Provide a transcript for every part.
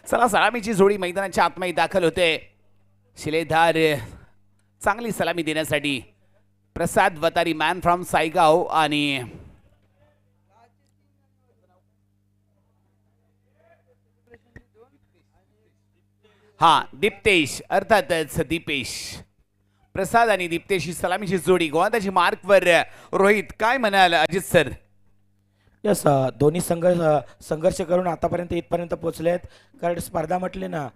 चला सलामीची जोडी मैदानाच्या आतमध्ये दाखल होते. शिलेदार चांगली सलामी देण्यासाठी प्रसाद वतारी मॅन फ्रॉम सायगाव आणि दीप्तेश अर्थातच दीपेश. प्रसाद आणि दीप्तेश ही सलामीची जोडी गोंदाची मार्कवर. रोहित काय म्हणाल अजित सर? यस दोन्ही संघर्ष करून आतापर्यंत इथपर्यंत पोहोचले आहेत. कारण स्पर्धा म्हटली ना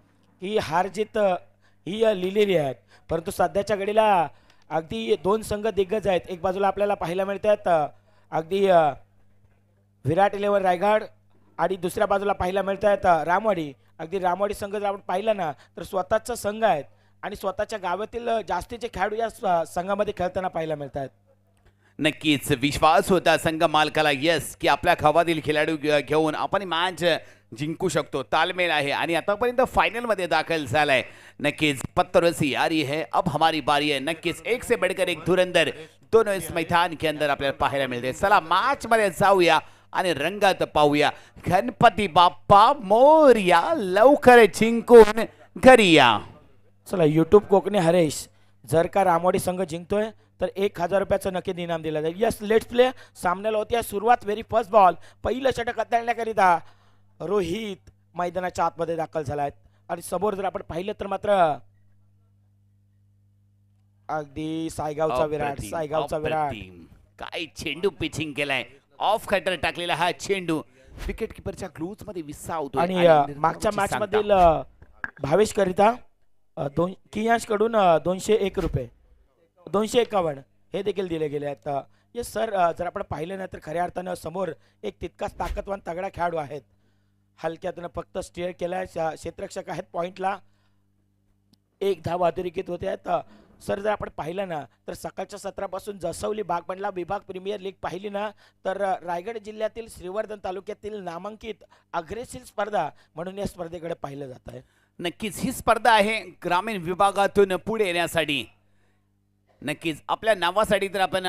की हार जीत ही लिहिलेली आहेत, परंतु सध्याच्या घडीला अगदी दोन संघ दिग्गज आहेत. एक बाजूला आपल्याला पाहायला मिळतात अगदी विराट 11 रायगड आणि दुसऱ्या बाजूला पाहायला मिळतात रामवाडी. अगदी रामवाडी संघ जर आपण पाहिला ना तर स्वतःचा संघ आहेत आणि स्वतःच्या गावातील जास्तीचे खेळाडू या संघामध्ये खेळताना पाहायला मिळतात. नक्कीच विश्वास होता संघ मालकाला यस की आपल्या गावातील खेळाडू घेऊन आपण मॅच जिंकू शकतो. तालमेल आहे आणि आतापर्यंत फायनल मध्ये दाखल झालाय. नक्कीच पत्तरसी आ रही है, अब हमारी बारी है. नक्कीच एक से बढ़कर एक धुरंधर दोनों इस मैदान के अंदर आपल्याला पाहायला मिळते. चला मॅच मध्ये जाऊया आणि रंगात पाहूया. गणपती बाप्पा मोरया, लवकर जिंकून घरी या. चला यूट्यूब कोकणी हरेश, जर का रामवाडी संघ जिंकतोय तर 1000 रुपयाचं नक्की इनाम दिलं जाईल. Yes let's play. सामन्याला होती सुरुवात. व्हेरी फर्स्ट बॉल, पहिलं षटक हाताळण्याकरिता रोहित मैदानाच्या आतमध्ये दाखल झालाय आणि समोर जर आपण पाहिलं तर मात्र अगदी सायगावचा विराट. काय चेंडू पिचिंग केलाय, ऑफ कटर टाकलेला हा चेंडू विकेट किपरच्या ग्लूज मध्ये विसावतो. आणि मागच्या मॅच मधील भावेश करिता कियांश कडून 201 रुपये 251 हे देखील दिले गेले आहेत. येस सर, जर आपण पाहिलं नाही तर खऱ्या अर्थानं समोर एक तितकाच ताकदवान तगडा खेळाडू आहेत. हलक्यातून फक्त स्टेअर केलाय. क्षेत्ररक्षक आहेत पॉइंटला. एक धाव अतिरिक्त होते आहेत. सर जर आपण पाहिलं ना तर सकाळच्या सत्रापासून जसवली बागबंडला विभाग प्रीमियर लीग पाहिली ना तर रायगड जिल्ह्यातील श्रीवर्धन तालुक्यातील नामांकित अग्रेसिव्ह स्पर्धा म्हणून या स्पर्धेकडे पाहिलं जात आहे. नक्कीच ही स्पर्धा आहे ग्रामीण विभागातून पुढे येण्यासाठी. नक्कीच आपल्या नावासाठी तर आपण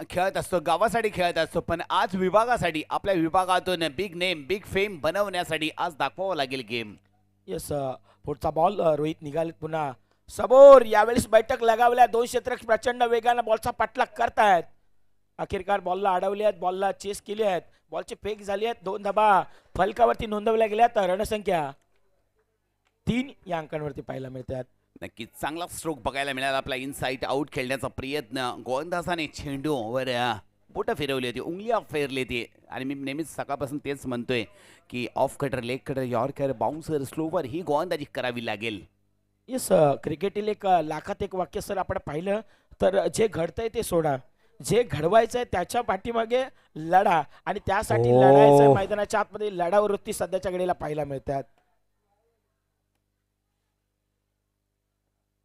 खेळत असतो, गावासाठी खेळत असतो, पण आज विभागासाठी आपल्या विभागातून बिग नेम बिग फेम बनवण्यासाठी आज दाखवावं लागेल गेम. येस पुढचा बॉल रोहित निघाले पुन्हा समोर. यावेळेस बैठक लगावल्या. दोन क्षेत्ररक्षक प्रचंड वेगाने बॉलचा पाठलाग करतायत. अखेरकार बॉलला अडवले आहेत, बॉलला चेस केले आहेत, बॉलचे फेक झाली आहेत. 2 धाबा फलकावरती नोंदवल्या गेल्यात. रणसंख्या 3 या अंकांवरती पाहायला मिळतात. नक्कीच चांगला स्ट्रोक बघायला मिळाला. आपला इनसाइड आउट खेळण्याचा प्रयत्न. गोलंदाजाने चेंडूवर बोटं फिरवली होती, उंगल्या फेरली होती आणि मी नेहमीच सकाळपासून तेच म्हणतोय की off cutter, leg cutter, yorker, bouncer, slower ही गोलंदाजी करावी लागेल. येस क्रिकेटील एक लाखात एक वाक्य सर आपण पाहिलं तर जे घडतंय ते सोडा, जे घडवायचंय त्याच्या पाठीमागे लढा आणि त्यासाठी लढायचं मैदानाच्या आतमध्ये लढावृत्ती सध्याच्या घडीला पाहायला मिळतात.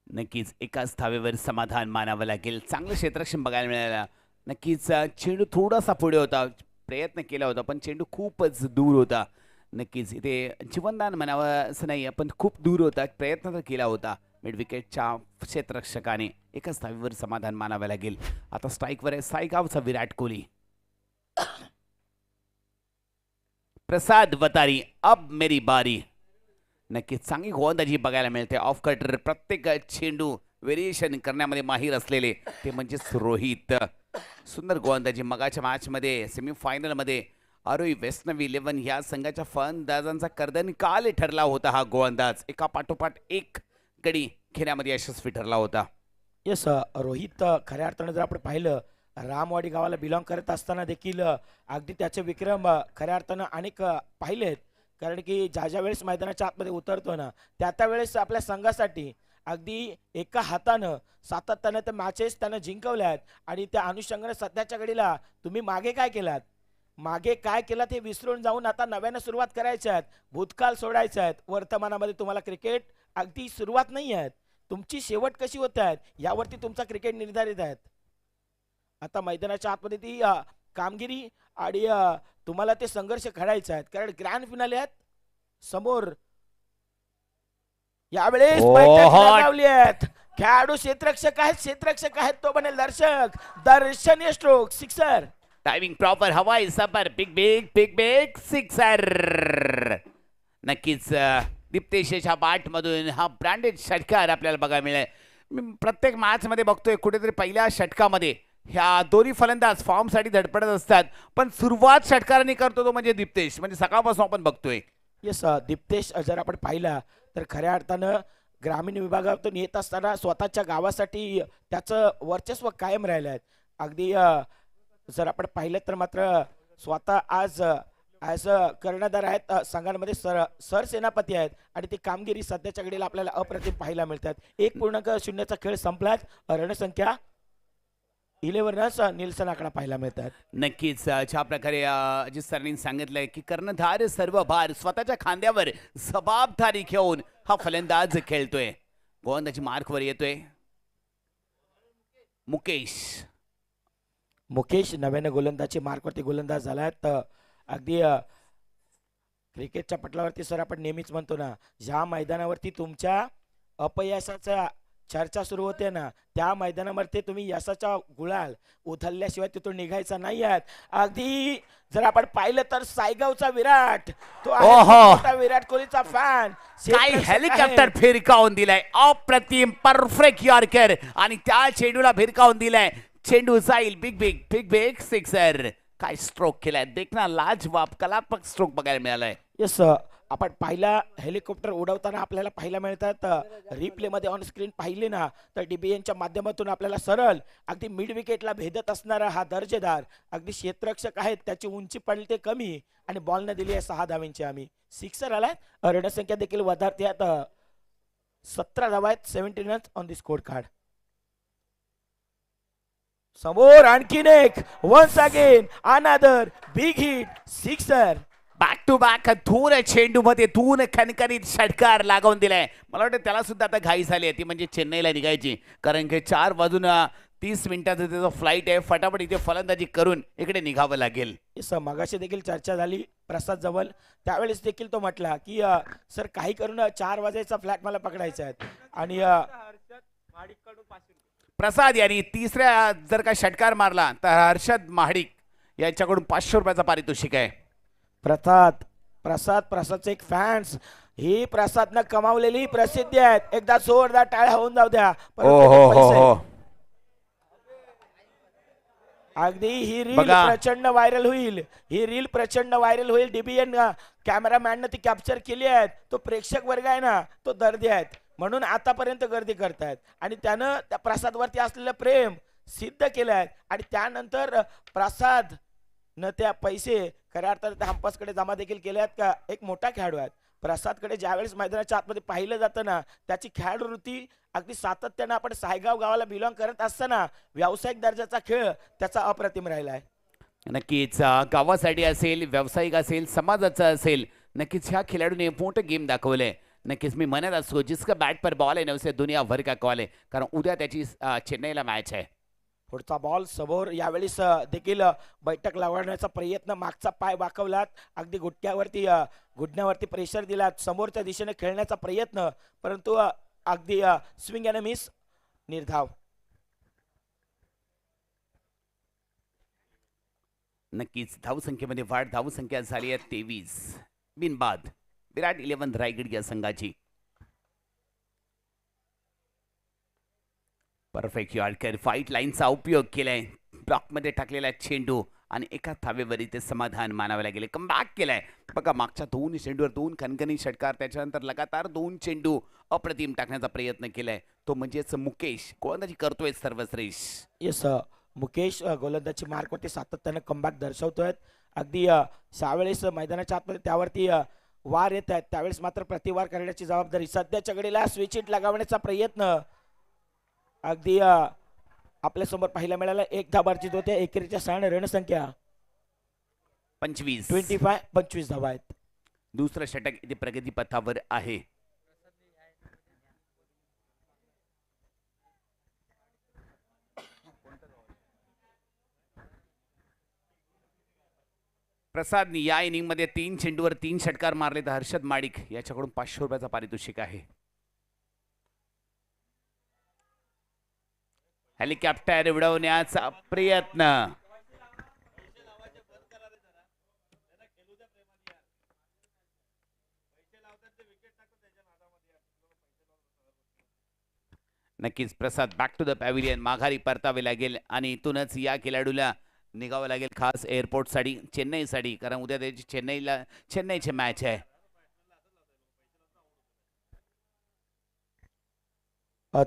नक्कीच एकाच धावेवर समाधान मानावं लागेल. चांगलं क्षेत्ररक्षण बघायला मिळालं. नक्कीच चेंडू थोडासा पुढे होता, प्रयत्न केला होता पण चेंडू खूपच दूर होता. नक्कीच इथे जीवनदान म्हणावं असं नाही, पण खूप दूर होता, प्रयत्न तर केला होता. मिड विकेटच्या क्षेत्ररक्षकाने एकाच धावेवर समाधान मानावं लागेल. आता स्ट्राईकवर आहे सायगावचा विराट कोहली. प्रसाद वतारी, अब मेरी बारी. नक्कीच चांगली गोलंदाजी बघायला मिळते. ऑफ कटर प्रत्येक चेंडू व्हेरिएशन करण्यामध्ये माहीर असलेले ते म्हणजेच रोहित. सुंदर गोलंदाजी. मगाच्या मॅचमध्ये सेमीफायनलमध्ये आरोही वैष्णवी 11 या संघाच्या फलंदाजांचा कर्दनकाल ठरला होता. हा गोलंदाज एका पाठोपाठ एक गडी घेण्यामध्ये यशस्वी ठरला होता. येस रोहित खऱ्या अर्थानं जर आपण पाहिलं रामवाडी गावाला बिलॉंग करत असताना देखील अगदी त्याचे विक्रम खऱ्या अर्थानं अनेक पाहिलेत. कारण की ज्या वेळेस मैदानाच्या आतमध्ये उतरतो ना त्या वेळेस आपल्या संघासाठी अगदी एका हातानं सातत्यानं त्या मॅचेस त्यानं जिंकवल्या आहेत आणि त्या अनुषंगाने सध्याच्या घडीला तुम्ही मागे काय केलात हे विसरून जाऊन आता नव्यानं सुरुवात करायची आहे. भूतकाळ सोडायचा आहे. वर्तमानामध्ये तुम्हाला क्रिकेट अगदी सुरुवात नाही आहे, तुमची शेवट कशी होत आहे यावरती तुमचा क्रिकेट निर्धारित आहे. आता मैदानाच्या आतमध्ये ती कामगिरी आणि तुम्हाला ते संघर्ष खेळायचे आहेत कारण ग्रँड फिनाले आहेत समोर. यावेळेस खेळाडू क्षेत्ररक्षक आहेत तो बनेल दर्शक. दर्शनीय स्ट्रोक, सिक्सर. टाइमिंग प्रॉपर, हवाई सपर, बिग बिग सिक्सर. नक्कीच दीप्तेशच्या बॅटमधून हा ब्रँडेड षटकार आपल्याला बघायला मिळेल. मी प्रत्येक मॅचमध्ये बघतोय कुठेतरी पहिल्या षटकामध्ये ह्या दोन्ही फलंदाज फॉर्मसाठी धडपडत असतात, पण सुरुवात षटकाराने करतो तो म्हणजे दीप्तेश. म्हणजे सकाळपासून आपण बघतोय. येस दीप्तेश जर आपण पाहिला तर खऱ्या अर्थानं ग्रामीण विभागातून येत असताना स्वतःच्या गावासाठी त्याचं वर्चस्व कायम राहिलं आहे. अगदी जर आपण पाहिलं तर मात्र स्वतः आज ॲज अ कर्णधार आहेत, संघांमध्ये सरसेनापती आहेत आणि ती कामगिरी सध्याच्या घडीला आपल्याला अप्रतिम पाहायला मिळतात. 1.0चा खेळ संपलाच. रणसंख्या 11 रन्स निल्सन आकडा पाहायला मिळतात. नक्कीच ज्या प्रकारे अजित सरांनी सांगितलंय की कर्णधार सर्व भार स्वतःच्या खांद्यावर जबाबदारी घेऊन हा फलंदाज खेळतोय. गोलंदाजी मार्कवर येतोय मुकेश नव्यानं गोलंदाजी मार्कवरती गोलंदाज झाला. तर अगदी क्रिकेटच्या पटलावरती सर आपण नेहमीच म्हणतो ना, ज्या मैदानावरती तुमच्या अपयशाचा चर्चा सुरू होते ना, त्या मैदानावरती तुम्ही यशाचा गुलाल उधळल्याशिवाय तिथून निघायचा नाही आहेत. अगदी जर आपण पाहिलं तर सायगावचा विराट, तो आहे ओहो. मोठा विराट कोहलीचा फॅन. काय हेलिकॉप्टर फिरकावून दिलाय, अप्रतिम परफेक्ट यॉर्कर आणि त्या चेंडूला फिरकावून दिलाय. चेंडू जाईल big big big big sixer. काय स्ट्रोक केलाय, देखना लाजवाब कलात्मक स्ट्रोक बघायला मिळालाय. येस आपण पाहिला हेलिकॉप्टर उडवताना आपल्याला पाहायला मिळतात. रिप्ले मध्ये ऑन स्क्रीन पाहिले ना तर DBNच्या माध्यमातून आपल्याला सरळ अगदी मिड विकेटला भेदत असणारा हा दर्जेदार अगदी क्षेत्ररक्षक आहेत, त्याची उंची पडली कमी आणि बॉलने दिली आहे 6 धावांची. आम्ही सिक्सर आलाय. रणसंख्या देखील वधारते आता 17 धावा आहेत. 17 runs on the score card. समोर आणखीन एक once again another big hit sixer. Back to back धूर चेंडू मध्ये धून खणखणीत षटकार लागवून दिलाय. मला वाटतं त्याला सुद्धा आता घाई झाली आहे ती म्हणजे चेन्नईला निघायची, कारण की 4 वाजून 30 मिनिटाचं त्याचं फ्लाईट आहे. फटाफट इथे फलंदाजी करून इकडे निघावं लागेल. मगाशी देखील चर्चा झाली प्रसाद जवळ, त्यावेळेस देखील तो म्हटला की सर काही करून 4 वाजायचा फ्लॅट मला पकडायचा आहे. आणि प्रसाद यांनी तिसऱ्या जर का षटकार मारला तर हर्षद महाडिक यांच्याकडून 500 रुपयाचा पारितोषिक आहे. प्रसादचे एक फॅन्स, ही प्रसादनं कमावलेली प्रसिद्धी आहेत. एकदा जोरदार टाळ्या होऊन जाऊ द्या. अगदी ही रील प्रचंड व्हायरल होईल. DBN कॅमेरामॅननं ती कॅप्चर केली आहे. तो प्रेक्षक वर्ग आहे ना, तो दर्दी आहेत म्हणून आतापर्यंत गर्दी करतायत आणि त्यानं त्या प्रसादवरती असलेलं प्रेम सिद्ध केलं आहे. आणि त्यानंतर प्रसाद न त्या पैसे खऱ्या अर्थाने त्या हंपासकडे जमा देखील केले आहेत. का एक मोठा खेळाडू आहे प्रसादकडे. ज्यावेळेस मैदानाच्या आतमध्ये पाहिलं जातं ना, त्याची खेळाडू वृत्ती अगदी सातत्यानं आपण सायगाव गावाला बिलॉंग करत असताना व्यावसायिक दर्जाचा खेळ त्याचा अप्रतिम राहिला आहे. नक्कीच गावासाठी असेल, व्यावसायिक असेल, समाजाचं असेल, नक्कीच ह्या खेळाडूने मोठं गेम दाखवलंय. नक्कीच मी म्हणत असतो जिसका बॅट पर बॉल आहे नवसे दुनिया भर का कॉल आहे, कारण उद्या त्याची चेन्नईला मॅच आहे. पुढचा बॉल समोर. यावेळेस देखील बैठक लावण्याचा प्रयत्न, मागचा पाय वाकवलात, अगदी घुटण्यावरती प्रेशर दिलात, समोरच्या दिशेने खेळण्याचा प्रयत्न, परंतु अगदी स्विंग अँड मिस, निर्धाव. नक्कीच धावसंख्येमध्ये वाढ. धावसंख्या झाली आहे 23 बिनबाद. विराट 11 रायगड या संघाची. परफेक्ट यॉर्कर फाईट लाईनचा उपयोग केलाय. ब्लॉकमध्ये टाकलेला चेंडू आणि एका थावेवर इथे समाधान मानावे लागेल. कमबॅक केलाय बघा. मागच्या 2 चेंडूवर 2 खणखणी षटकार, त्याच्यानंतर लगातार 2 चेंडू अप्रतिम टाकण्याचा प्रयत्न केलाय. तो म्हणजेच मुकेश गोलंदाजी करतोय सर्वश्रेष्ठ. येस मुकेश गोलंदाजी मार्कवरती सातत्यानं कमबॅक दर्शवतोय. अगदी ज्यावेळेस मैदानाच्या आतमध्ये त्यावरती वार येत आहेत त्यावेळेस मात्र प्रतिवार करण्याची जबाबदारी सध्याच्या घडीला स्विच हिट लगावण्याचा प्रयत्न. अगदी आपल्या समोर पाहायला मिळाला. 1 धाव अर्जित होते. एकेरीच्या 6 रणसंख्या 25 धावा आहेत. दुसरं षटक इथे प्रगतीपथावर आहे. प्रसादनी या इनिंग मध्ये 3 चेंडूवर 3 षटकार मारले. तर हर्षद माडिक याच्याकडून 500 रुपयाचा पारितोषिक आहे. हेलिकॉप्टर उडवण्याचा प्रयत्न. नक्कीच प्रसाद बॅक टू द पॅव्हिलियन माघारी परतावे लागेल आणि इथूनच या खेळाडूला निघावं लागेल खास एअरपोर्टसाठी चेन्नईसाठी, कारण उद्या त्याची चेन्नईची मॅच आहे.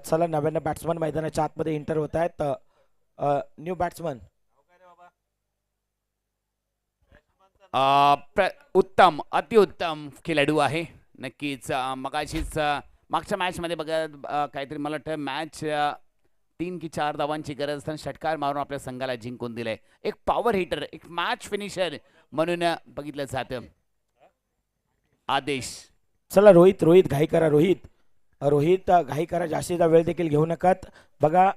चला नव्यानं बॅट्समन मैदानाच्या आतमध्ये एंटर होत आहेत. न्यू बॅट्समन उत्तम अतिउत्तम खेळाडू आहे. नक्कीच मगाशीच मागच्या मॅचमध्ये बघा काहीतरी मला वाटतं मॅच 3 की 4 धावांची गरज असताना षटकार मारून आपल्या संघाला जिंकून दिलंय. एक पॉवर हिटर, एक मॅच फिनिशर म्हणून बघितलं जातं. आदेश चला रोहित घाई करा. रोहित घाई करा, जास्तीचा वेळ देखील घेऊ नकात. बघा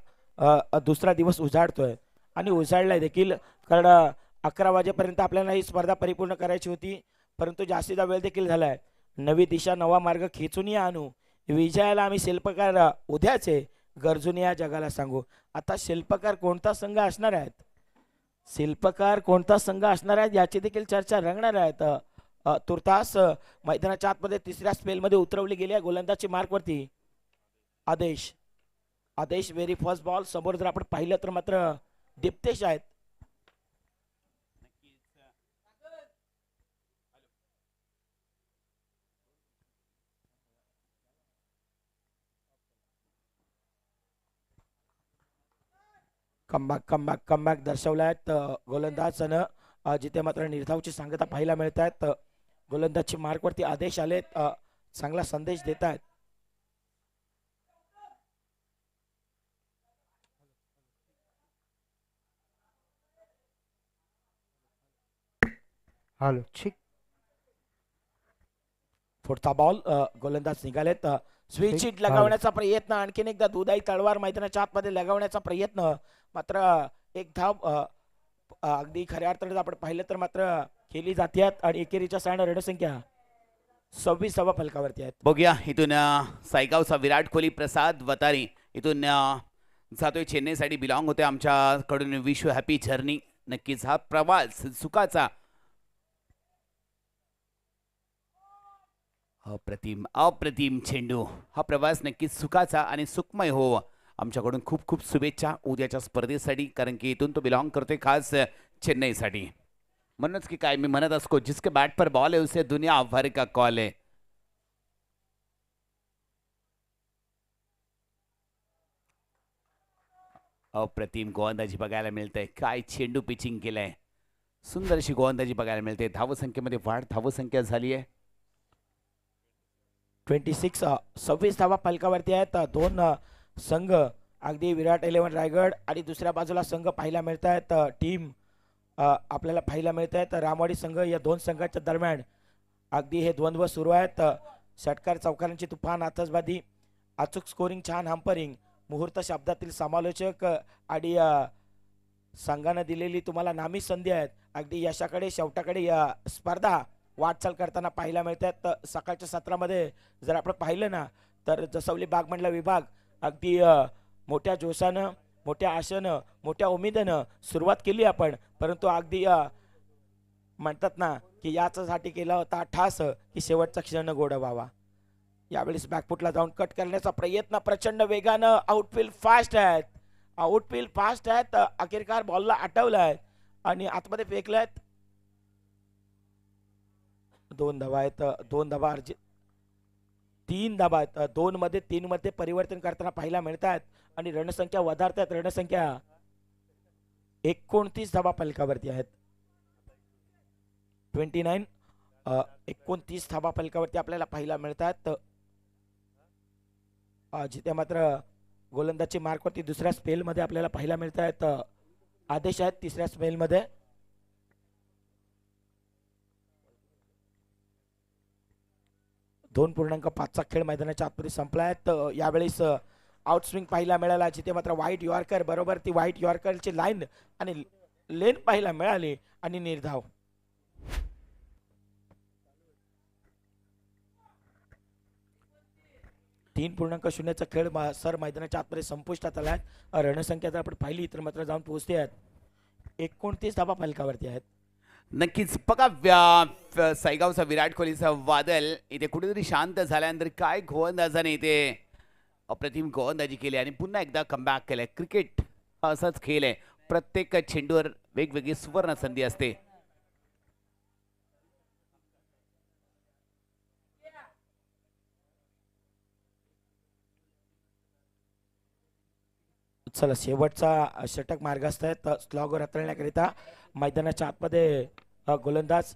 दुसरा दिवस उजाडतोय आणि उजाडलाय देखील, कारण 11 वाजेपर्यंत आपल्याला ही स्पर्धा परिपूर्ण करायची होती, परंतु जास्तीचा वेळ देखील झालाय. नवी दिशा नवा मार्ग खेचून या आणू, विजयाला आम्ही शिल्पकार उद्याचे गरजून या जगाला सांगू. आता शिल्पकार कोणता संघ असणार आहेत, शिल्पकार कोणता संघ असणार आहेत याची देखील चर्चा रंगणार आहेत. तुर्तास मैदानाच्या आतमध्ये तिसऱ्या स्पेलमध्ये उतरवली गेली आहे गोलंदाजी मार्कवरती. आदेश व्हेरी फर्स्ट बॉल. समोर जर आपण पाहिलं तर मात्र दिप्तेश आहेत. कमबॅक दर्शवलायत गोलंदाजानं, जिथे मात्र निर्धावची सांगता पाहायला मिळत आहेत. गोलंदाजची मार्कवरती आदेश आलेत, चांगला संदेश देत आहेत. हॅलो ठीक. पुढचा बॉल, गोलंदाज निघालेत. स्विच हिट लगावण्याचा प्रयत्न, आणखीन एकदा दुधाई तलवार मैदानाच्या आतमध्ये लगावण्याचा प्रयत्न, मात्र एक धाव अगदी खऱ्या अर्थाने आपण पाहिलं तर मात्र केली जातात आणि एकेरीच्या सायना रणसंख्या 26 धावा फलकावरती आहेत. बघूया इथून सायगावचा विराट कोहली प्रसाद वतारी इथून जातोय चेन्नईसाठी बिलॉंग होते. आमच्याकडून विश्व हॅपी जर्नी. नक्कीच हा प्रवास सुखाचा अप्रतिम चेंडू, हा प्रवास नक्कीच सुखाचा आणि सुखमय हो. आमच्याकडून खूप खूप शुभेच्छा उद्याच्या स्पर्धेसाठी, कारण की इथून तो बिलॉंग करतोय खास चेन्नईसाठी. म्हणूनच की काय मी म्हणत असतो, जिसके बॅट पर बॉल है उसे दुनिया भर का कॉल है. अप्रतिम गोलंदाजी बघायला मिळते. काय चेंडू पिचिंग केलंय, सुंदर अशी गोलंदाजी बघायला मिळते. धावसंख्येमध्ये वाढ, धावसंख्या झाली आहे 26 धावा फलकावरती आहेत. दोन संघ अगदी विराट 11 रायगड आणि दुसऱ्या बाजूला संघ पाहायला मिळत आहेत. टीम आपल्याला पाहायला मिळत आहेत रामवाडी संघ. या दोन संघाच्या दरम्यान अगदी हे द्वंद्व सुरू आहेत. षटकार चौकारांची तुफान आतषबाजी, अचूक स्कोरिंग, छान हंपरिंग, मुहूर्त शब्दातील समालोचक आणि संघानं दिलेली तुम्हाला नामी संधी आहेत. अगदी यशाकडे शेवटाकडे या स्पर्धा वाटचाल करताना पाहायला मिळतात. सकाळच्या सत्रामध्ये जर आपण पाहिलं ना तर जसवली बागमंडला विभाग अगदी मोठ्या जोशानं, मोठ्या आशेनं, मोठ्या उमेदीनं सुरुवात केली आपण, परंतु अगदी म्हणतात ना की याच्यासाठी केला होता ठास की शेवटचा क्षण गोड व्हावा. यावेळेस बॅकफुटला जाऊन कट करण्याचा प्रयत्न प्रचंड वेगानं. आउटफील्ड फास्ट आहेत, अखेरकार बॉलला आटवलाय आणि आतमध्ये फेकलायत. 2 धावा आहेत, 2 धावा अर्जित, 3 धावा आहेत. 2 मध्ये 3 मध्ये परिवर्तन करताना पाहायला मिळतात आणि रणसंख्या वधारतात. रणसंख्या 29 धावा फलकावरती आहेत. 29 धावा फलकावरती आपल्याला पाहायला मिळतात. जिथे मात्र गोलंदाजी मार्कवरती दुसऱ्या स्पेल मध्ये आपल्याला पाहायला मिळत आहेत. आदेश आहेत तिसऱ्या स्पेल मध्ये. दोन 2.5चा खेळ मैदानाच्या आतमध्ये संपलाय. यावेळेस आउटस्विंग पाहायला मिळाला, जिथे मात्र व्हाईट यॉर्कर बरोबर ती व्हाईट यॉर्करची लाईन आणि लेन पाहायला मिळाली आणि निर्धाव. तीन 3.0चा खेळ सर मैदानाच्या आतमध्ये संपुष्टात आलाय. रणसंख्या जर आपण पाहिली तर मात्र जाऊन पोहोचते आहेत. 29 धावा फलकावरती आहेत. नक्कीच बघा सायगावचा विराट कोहलीचा वादल इथे कुठेतरी शांत झाल्यानंतर काय गोलंदाजाने इथे अप्रतिम गोलंदाजी केली आणि पुन्हा एकदा कमबॅक केलंय. क्रिकेट हा असाच खेळ आहे, प्रत्येक चेंडूवर वेगवेगळी सुवर्ण संधी असते. चला शेवटचा षटक मार्गस्थ आहे स्लॉगर हाताळण्याकरिता मैदानाच्या आतमध्ये गोलंदाज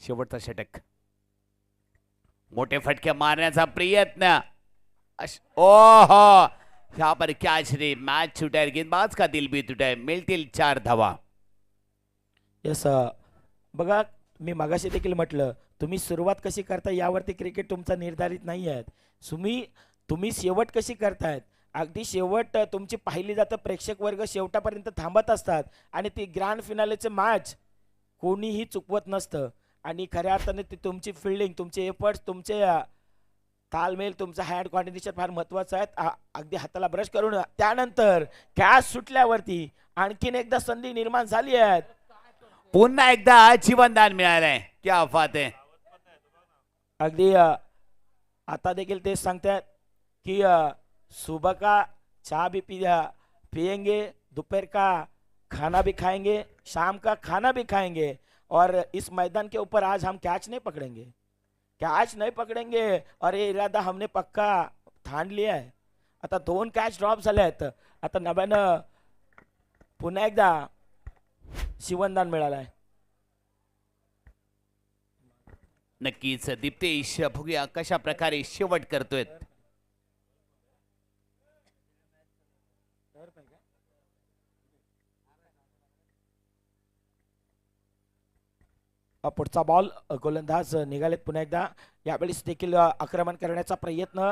शेवटचा षटक, मोठे फटके मारण्याचा प्रयत्न. ओहो, यहाँ पर कॅच रे, मॅच छुटायर, गेंदबाज का दिल भी टूटा है. मिळतील 4 धावा. यस बघा मी मगाशी देखील म्हटलं तुम्ही सुरुवात कशी करता यावरती क्रिकेट तुमचा निर्धारित नाही आहे. तुम्ही शेवट कशी करतायत, अगदी शेवट तुमची पाहिली जातं. प्रेक्षक वर्ग शेवटापर्यंत थांबत असतात आणि ती ग्रँड फिनालेचे मॅच कोणीही चुकवत नसतं. आणि खऱ्या अर्थाने ती तुमची फिल्डिंग, तुमचे एफर्ट्स, तुमचे तालमेल, तुमचा हँड कॉर्डिनेशन फार महत्वाचं आहे. अगदी हाताला ब्रश करून त्यानंतर कॅच सुटल्यावरती आणखीन एकदा संधी निर्माण झाली आहे. पुन्हा एकदा जीवनदान मिळालंय. क्या बात आहे. अगदी आता देखील ते सांगतात की सुबह का चाय भी पियेंगे, दोपहर का खाना भी खाएंगे, शाम का खाना भी खाएंगे और इस मैदान के ऊपर आज हम कैच नहीं पकड़ेंगे और ये इरादा हमने पक्का ठाण लिया आहे. आता 2 कॅच ड्रॉप झाले आहेत. आता नव्यानं पुन्हा एकदा शिवनदान मिळालं आहे. नक्कीच दीप्तेश, बघूया कशा प्रकारे शेवट करतोय. पुढचा बॉल, गोलंदाज निघालेत पुन्हा एकदा. यावेळेस देखील आक्रमण करण्याचा प्रयत्न.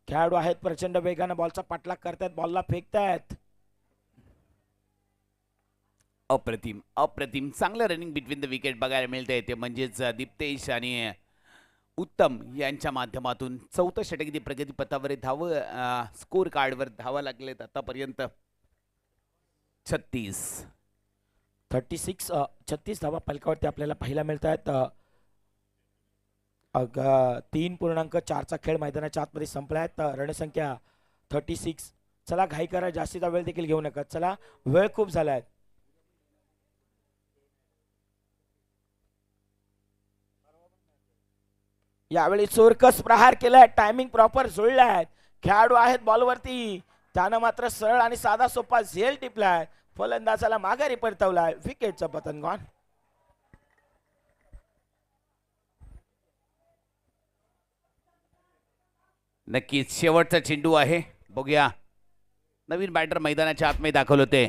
खेळाडू आहेत प्रचंड वेगानं बॉलचा पाठलाग करतायत, बॉलला फेकतायत. अप्रतिम अप्रतिम चांगलं रनिंग बिटवीन द विकेट बघायला मिळतंय. ते म्हणजेच दीप्तेश आणि उत्तम यांच्या माध्यमातून 4थं षटक प्रगतीपथावर धाव स्कोर कार्डवर धावा लागलेत आतापर्यंत 36 धावा फलकावरती आपल्याला पाहायला मिळत आहेत. 3.4चा खेळ मैदानाच्या आतमध्ये संपला आहे. रणसंख्या 36. चला घाई करा, जास्तीचा वेळ देखील घेऊ नका. चला वेळ खूप झाला आहे. यावेळी चोरकस प्रहार केलाय, टायमिंग प्रॉपर जुळलाय. खेळाडू आहेत बॉलवरती, त्यानं मात्र सरळ आणि साधा सोपा झेल टिपलाय. फलंदाजाला माघारी परतवलाय. विकेटचं पतन गॉन. नक्कीच शेवटचा चेंडू आहे. बघूया नवीन बॅटर मैदानाच्या आतमध्ये दाखल होते.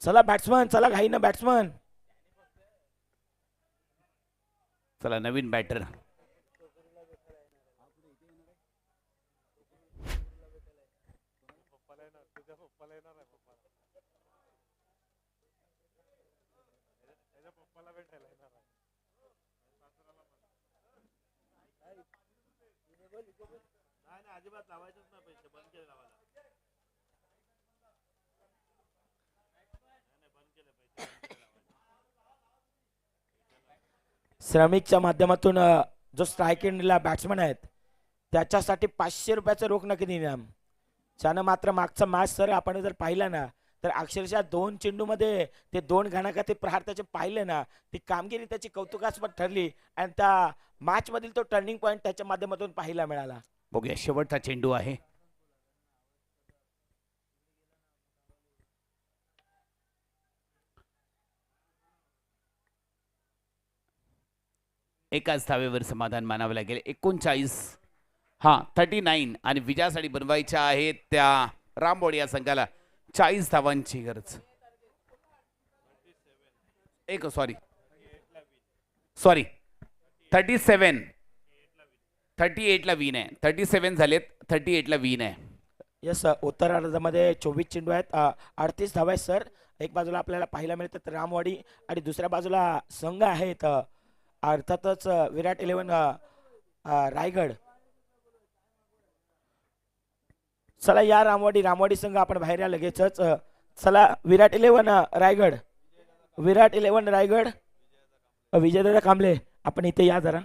चला बॅट्समन, चला घाई ना बॅट्समन. चला नवीन बॅटर. श्रमिकच्या माध्यमातून जो स्ट्राईक एंडला बॅट्समन आहेत त्याच्यासाठी 500 रुपयाचं रोख नगदी इनाम. त्यानं मात्र मागचा मॅच सर आपण जर पाहिला ना तर अक्षरशः 2 चेंडूमध्ये ते 2 घणाघाती प्रहार त्याचे पाहिले ना, ती कामगिरी त्याची कौतुकास्पद ठरली आणि त्या मॅच मधील तो टर्निंग पॉइंट त्याच्या माध्यमातून पाहायला मिळाला. बघूया शेवटचा चेंडू आहे. एकाच धावेवर समाधान मानावं लागेल. 39 39 आणि विजयासाठी बनवायच्या आहेत त्या रामवाडी या संघाला 40 धावांची गरज. एक सॉरी 38 ला विन आहे. 37 झालेत, 38 ला विन आहे. यस उत्तरार्धामध्ये 24 चेंडू आहेत, 38 धावा आहेत सर. एक बाजूला आपल्याला पाहायला मिळतात रामवाडी आणि दुसऱ्या बाजूला संघ आहेत अर्थातच विराट 11 रायगड. चला या रामवाडी संघ आपण बाहेर या लगेचच. चला विराट 11 रायगड, विराट 11 रायगड, विजयदादा कांबळे आपण इथे या जरा.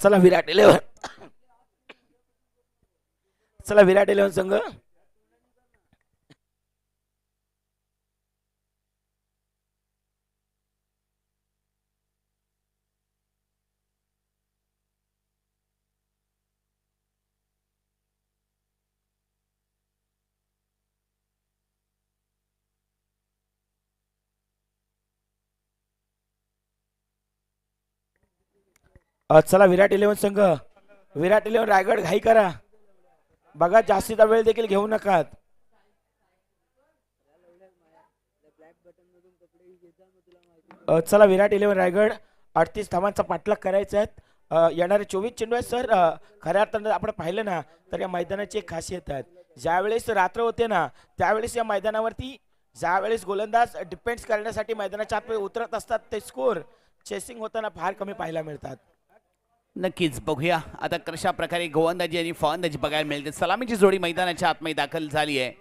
चला विराट 11, चला विराट 11 संघ. चला विराट 11 संघ, विराट 11 रायगड घाई करा बघा, जास्तीचा वेळ देखील घेऊ नका. चला विराट 11 रायगड 38 धावांचा पाठलाग करायचा आहे. येणारे 24 चेंडू आहेत सर. खऱ्या अर्थानं आपण पाहिलं ना तर या मैदानाची एक खासियत आहे, ज्यावेळेस रात्र होते ना त्यावेळेस या मैदानावरती ज्यावेळेस गोलंदाज डिपेंड्स करण्यासाठी मैदानाच्या आतमध्ये उतरत असतात ते स्कोर चेसिंग होताना फार कमी पाहायला मिळतात. नक्कीच बघूया आता कशा प्रकारे गोलंदाजी आणि फलंदाजी बघायला मिळते. सलामीची जोडी मैदानाच्या आतमध्ये दाखल झाली आहे.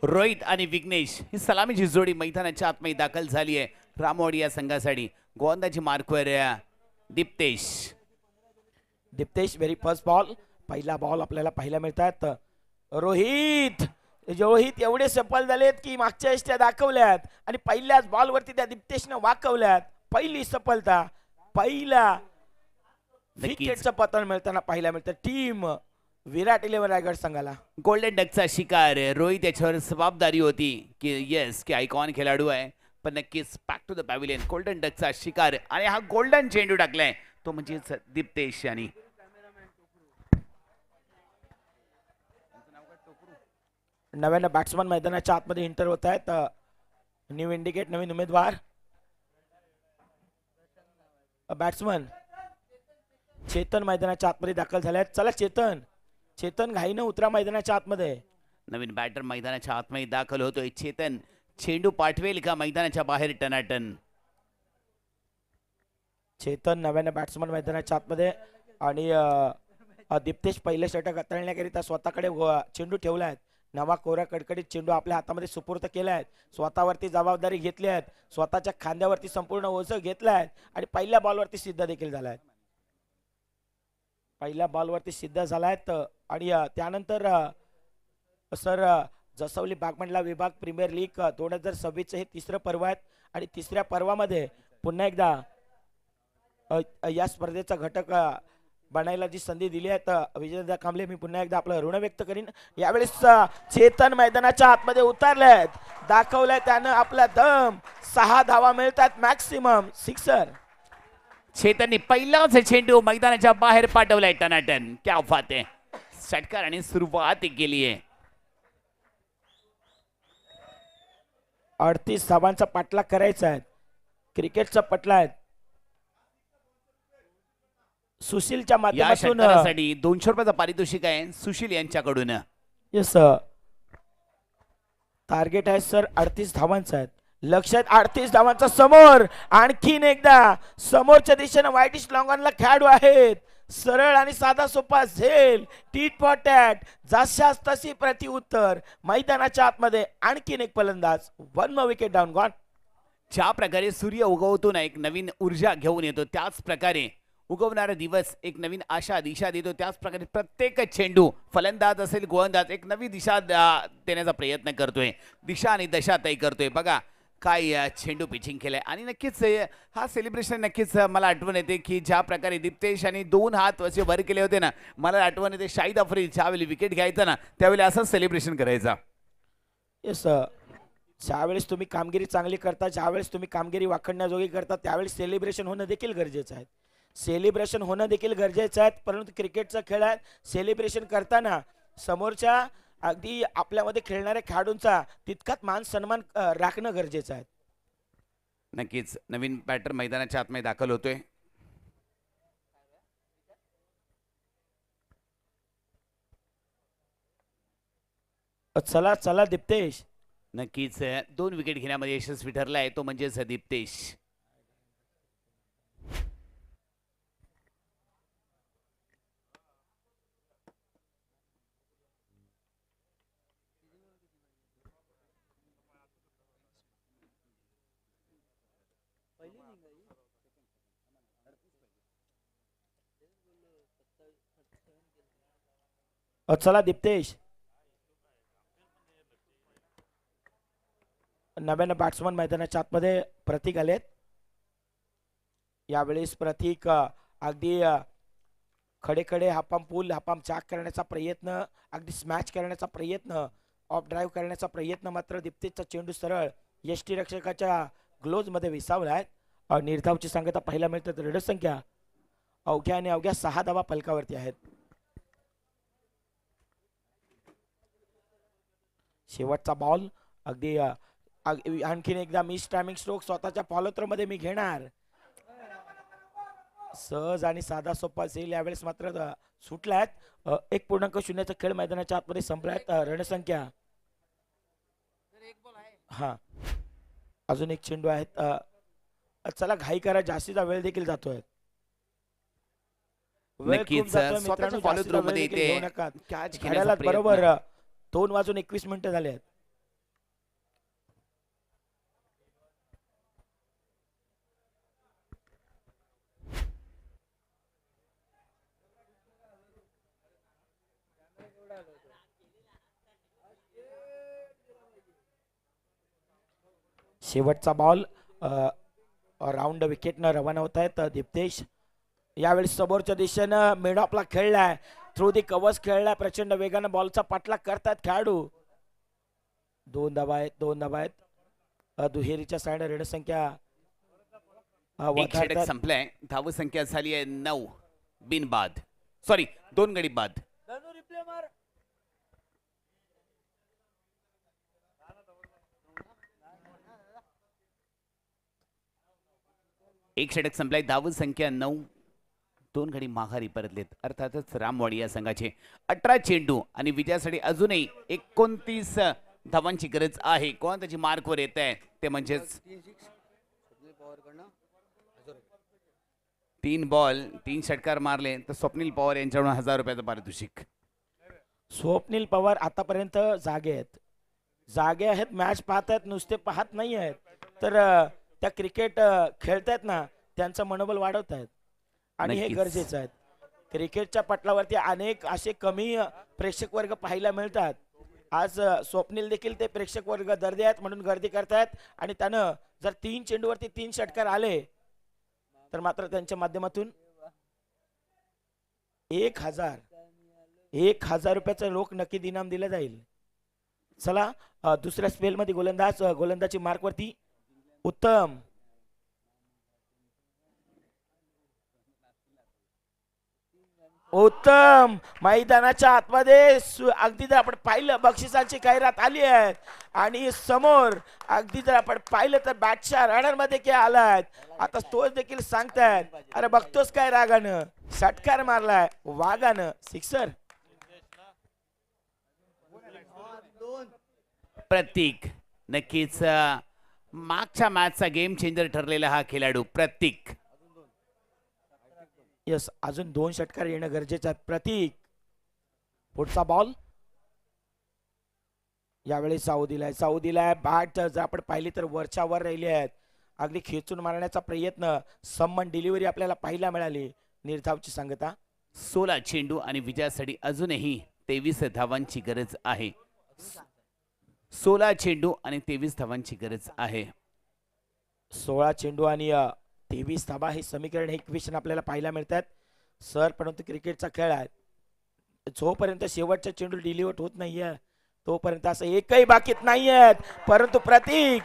रोहित आणि विघ्नेश ही सलामीची जोडी मैदानाच्या आतमध्ये दाखल झाली आहे रामवाडी या संघासाठी. गोलंदाजी मार्कवर Diptesh. Diptesh very first ball, पहिला बॉल आपल्याला पाहायला मिळतात. रोहित रोहित एवढे सफल झालेत की मागच्या वेळेस त्या दाखवल्यात आणि पहिल्याच बॉलवरती त्या दीप्तेशनं वाकवल्यात. पहिली सफलता, पहिला विकेटचं पतन मिळताना पाहायला मिळतं टीम विराट 11 रायगड संघाला. गोल्डन डकचा शिकार रोहित याच्यावर जबाबदारी होती की येस की आयकॉन खेळाडू आहे, पण नक्कीच back to the pavilion golden डकचा शिकार आणि हा गोल्डन चेंडू टाकलाय तो म्हणजेच दीप्तेश. आणि नव्यानं बॅट्समन मैदानाच्या आतमध्ये एंटर होत आहेत. न्यू इंडिकेट नवीन उमेदवार. बॅट्समन चेतन मैदानाच्या आतमध्ये दाखल झाले आहेत. चला चेतन, चेतन घाईनं उतरा मैदानाच्या आतमध्ये. नवीन बॅटर मैदानाच्या आतमध्ये दाखल होतोय. चेतन चेंडू पाठवेल का मैदानाच्या बाहेर टनाटन. चेतन नव्याने बॅट्समन मैदानाच्या आतमध्ये आणि दिप्तेश पहिले षटक हाताळण्याकरिता स्वतःकडे चेंडू ठेवला आहे. नवा कोरा कडकडीत चेंडू आपल्या हातामध्ये सुपूर्त केला आहे. स्वतःवरती जबाबदारी घेतली आहे, स्वतःच्या खांद्यावरती संपूर्ण ओझं घेतलं आहे आणि पहिल्या बॉलवरती सिद्ध देखील झाला आहे. पहिल्या बॉलवरती सिद्ध झाला आहेत आणि त्यानंतर सर जसवली बागमंडला विभाग प्रीमियर लीग 2026 हे तिसरं पर्व आहे आणि तिसऱ्या पर्वामध्ये पुन्हा एकदा या स्पर्धेचा घटक बनायला जी संधी दिली आहे तर विजयदा कांबळे मी पुन्हा एकदा आपलं ऋण व्यक्त करीन. यावेळेस चेतन मैदानाच्या आतमध्ये उतरले आहेत, दाखवलंय त्यानं आपला दम. 6 धावा मिळतात मॅक्सिमम सिक्सर. चेतननी पहिलाच चेंडू मैदानाच्या बाहेर पाठवलाय टनाटन. क्या बात आहे. षटकाराने सुरुवात केली आहे. 38 धावांचा पाठलाग करायचा आहे. क्रिकेटचा पटला आहे. सुशीलच्या या माध्यमातून षटकारासाठी 200 रुपयाचं पारितोषिक आहे सुशील यांच्याकडून. येस टार्गेट आहे सर 38 धावांचा आहे. लक्षात 38 धावांचा समोर आणखीन एकदा समोरच्या दिशेने वाईटिश लॉंगॉनला खेळाडू आहेत. सरळ आणि साधा सोपा झेल टीट फॉर टॅट जशास तशी प्रतिउत्तर. मैदानाच्या आतमध्ये आणखीन एक फलंदाज. 1 more विकेट डाऊन गॉन. ज्या प्रकारे सूर्य उगवतो ना एक नवीन ऊर्जा घेऊन येतो त्याच प्रकारे उगवणारा दिवस एक नवीन आशा दिशा देतो. त्याच प्रकारे प्रत्येक चेंडू फलंदाज असेल गोलंदाज एक नवी दिशा देण्याचा प्रयत्न करतोय. दिशा आणि दशा तय करतोय. बघा काय चेंडू पिचिंग केलंय आणि नक्कीच हा सेलिब्रेशन नक्कीच मला आठवण येते की ज्या प्रकारे दिप्तेश आणि 2 हात असे वर केले होते ना. मला आठवण येते शाहिद आफ्रिदी ज्यावेळी विकेट घ्यायचा ना त्यावेळी असंच सेलिब्रेशन करायचा. येस ज्यावेळेस तुम्ही कामगिरी चांगली करता, ज्यावेळेस तुम्ही कामगिरी वाखडण्याजोगी करता त्यावेळेस सेलिब्रेशन होणं देखील गरजेचं आहे. सेलिब्रेशन होणं देखील गरजेचं आहे. परंतु क्रिकेटचा खेळ आहे, सेलिब्रेशन करताना समोरच्या अगदी आपल्यामध्ये खेळणाऱ्या खेळाडूंचा तितकाच मान सन्मान राखणं गरजेचं आहे. नक्कीच नवीन बॅटर मैदानाच्या आतमध्ये दाखल होतोय. चला चला दिप्तेश. नक्कीच 2 विकेट घेण्यामध्ये यशस्वी ठरला आहे तो म्हणजेच दिप्तेश. चला दिप्तेश. नव्यानं बॅट्समन मैदानाच्या आतमध्ये प्रतीक आलेत. यावेळेस प्रतीक अगदी खडे खडे हापाम पूल हापाम चाक करण्याचा प्रयत्न, अगदी स्मॅच करण्याचा प्रयत्न, ऑफ ड्राईव्ह करण्याचा प्रयत्न. मात्र दिप्तेशचा चेंडू सरळ यष्टीरक्षकाच्या ग्लोज मध्ये विसावला आहे. निर्धावची सांगता पाहायला मिळतात. ऋण संख्या अवघ्या आणि अवघ्या 6 धावा फलकावरती आहेत. शेवटचा बॉल अगदी आणखीन एकदा मिस टायमिंग स्ट्रोक स्वतःच्या फॉलोथ्रो मध्ये मी घेणार. सहज आणि साधा सोपा झेल यावेळेस मात्र सुटलाय. 1.0 खेळ मैदानाच्या आतमध्ये संपलायत. रणसंख्या हा अजून एक चेंडू आहेत. चला घाई करा, जास्तीचा वेळ देखील जातोय. नक्कीच स्वतःच्या फॉलोथ्रो मध्ये इथे कॅच घेण्याचा बरोबर 2:21 झाले आहेत. शेवटचा बॉल राऊंड विकेटनं रवाना होत आहेत. दिप्तेश यावेळी समोरच्या दिशेनं मिडऑफला खेळलाय, थ्रू दी कव्हर्स खेळलाय. प्रचंड वेगानं बॉलचा पाठलाग करतात खेळाडू. 2 धावा आहेत. दुहेरीच्या साइड रणसंख्या एक षटक संपलाय. धावसंख्या झाली आहे 9 बिनबाद, सॉरी 2 गडी बाद. एक षटक संपलाय. धाव संख्या 9. 2 गडी माघारी परतलेत. अर्थातच रामवाडी या संघाचे 18 चेंडू आणि विजयासाठी अजूनही 29 धावांची गरज आहे. कोण त्याची मार्कवर येत आहे ते म्हणजेच 3 बॉल 3 षटकार मारले तर स्वप्नील पवार यांच्याकडून 1000 रुपयाचं पारितोषिक. स्वप्नील पवार आतापर्यंत जागे आहेत, मॅच पाहत आहेत, नुसते पाहत नाही आहेत. तर त्या क्रिकेट खेळतायत ना, त्यांचं मनोबल वाढवत आहेत आणि हे नक्कीच. गरजेचं आहे. क्रिकेटच्या पटलावरती अनेक असे कमी प्रेक्षक वर्ग पाहायला मिळतात. आज स्वप्नील देखील ते प्रेक्षक वर्ग दर्दे आहेत म्हणून गर्दी करतायत आणि त्यानं जर 3 चेंडूवरती 3 षटकार आले तर मात्र त्यांच्या माध्यमातून 1000 रुपयाचं रोख नक्की इनाम दिलं जाईल. चला दुसऱ्या स्पेल मध्ये गोलंदाजी मार्कवरती उत्तम. उत्तम मैदानाच्या आतमध्ये अगदी जर आपण पाहिलं बक्षिसांची जाहिरात आली आहे आणि समोर अगदी जर आपण पाहिलं तर बॅटच्या रनर मध्ये काय आलाय. आता तोच देखील सांगतायत, अरे बघतोस काय रागानं, षटकार मारलाय वाघानं, सिक्सर. प्रतीक नक्कीच मागच्या मॅचचा गेम चेंजर ठरलेला हा खेळाडू प्रतीक. यस, अजून 2 षटकार येणं गरजेचं आहे. प्रतीक पुढचा बॉल यावेळी साऊदीला बॅट जर आपण पाहिली तर वरच्या वर राहिली आहेत. अगदी खेचून मारण्याचा प्रयत्न, सम्मन डिलिव्हरी आपल्याला पाहायला मिळाली. निर्धावची सांगता. 16 चेंडू आणि विजयासाठी अजूनही 23 धावांची गरज आहे. 16 चेंडू आणि 23 धावांची गरज आहे. 16 चेंडू आणि 23 धावा हे समीकरण, हे इक्वेशन आपल्याला पाहायला मिळतात सर. परंतु क्रिकेटचा खेळ आहे, जोपर्यंत शेवटचा चेंडू डिलिव्हर होत नाहीये तोपर्यंत असं एकही बाकीत नाहीये. परंतु प्रतीक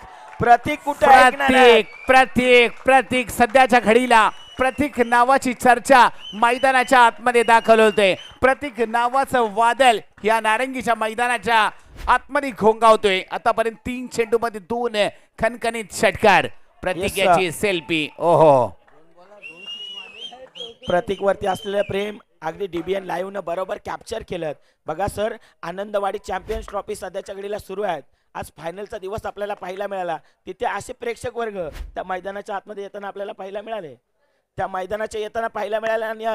कुठे प्रतीक सध्याच्या घडीला प्रतीक नावाची चर्चा मैदानाच्या आतमध्ये दाखल होते. प्रतीक नावाचं वादळ या नारंगीच्या मैदानाच्या आतमध्ये घोंगावतोय. आतापर्यंत 3 चेंडू मध्ये 2 खणखणीत षटकार. प्रतीक याची सेल्फी. ओहो, प्रतीक वरती असलेलं प्रेम अगदी डीबीएन लाईव्ह न बरोबर कॅप्चर केलं. बघा सर, आनंदवाडी चॅम्पियन्स ट्रॉफी सध्याच्या घडीला सुरू आहेत. आज फायनलचा दिवस आपल्याला पाहायला मिळाला. तिथे असे प्रेक्षक वर्ग त्या मैदानाच्या आतमध्ये येताना आपल्याला पाहायला मिळाले. त्या मैदानाच्या येताना पाहायला मिळाला आणि